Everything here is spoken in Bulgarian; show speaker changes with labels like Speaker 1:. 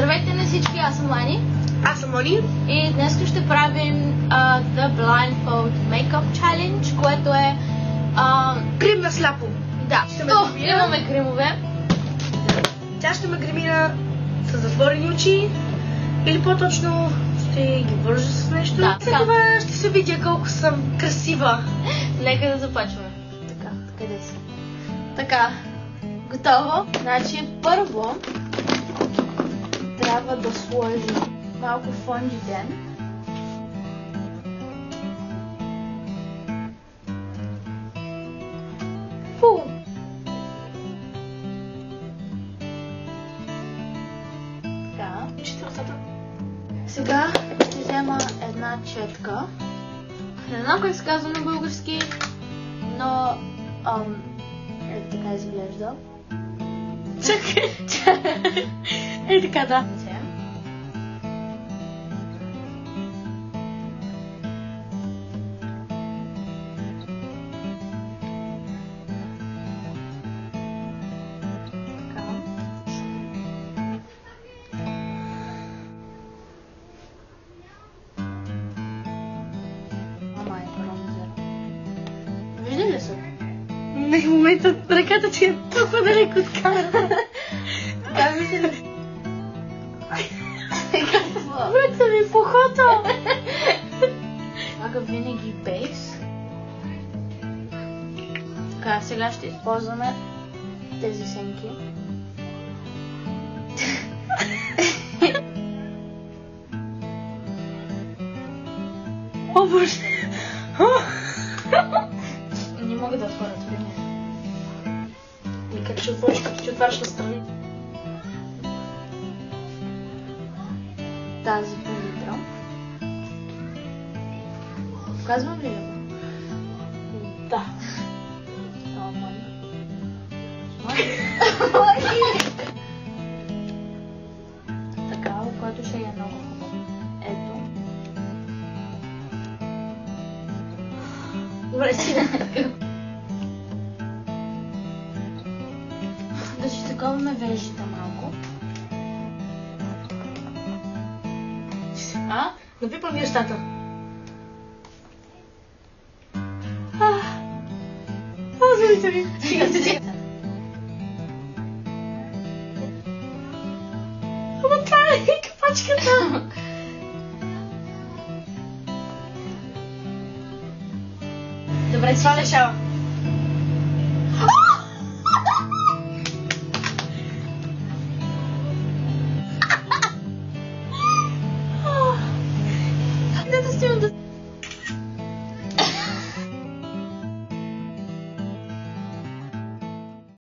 Speaker 1: Здравейте на всички, аз съм Лани.
Speaker 2: Аз съм Они.
Speaker 1: И днес ще правим The Blindfold Makeup Challenge, което е...
Speaker 2: Крем на сляпо.
Speaker 1: Да, имаме кремове.
Speaker 2: Тя ще ме гримира с затворени очи. Или по-точно ще ги вържа с нещо.
Speaker 1: Да,
Speaker 2: след това ще се видя колко съм красива.
Speaker 1: Нека да започваме. Така, къде си? Така, готово. Значи първо трябва да сложим малко фондитен. Фу! Така. Сега ще взема една четка. Не знам как се казва на български, но така изглежда.
Speaker 2: Чакай. Така, да.
Speaker 1: Вижда ли се?
Speaker 2: Не, в момента ръката ти е толкова далеко от камерата.
Speaker 1: Да, вижда ли?
Speaker 2: Врата ми по ухото.
Speaker 1: Ага, винаги бейс. Така, сега ще използваме тези сенки.
Speaker 2: О, Боже.
Speaker 1: Не мога да отворя това.
Speaker 2: И как ще отвориш, като ти отваряш на страни?
Speaker 1: Тази палитра. Казвам ли я?
Speaker 2: Да.
Speaker 1: О, моля. Така, който ще е много хубаво. Ето.
Speaker 2: Добре, си.
Speaker 1: Да си таковаме вежите малко.
Speaker 2: Напипам ми устата. Зубите ми. Стига. Ама това е капачката.
Speaker 1: Добре,
Speaker 2: Това решава.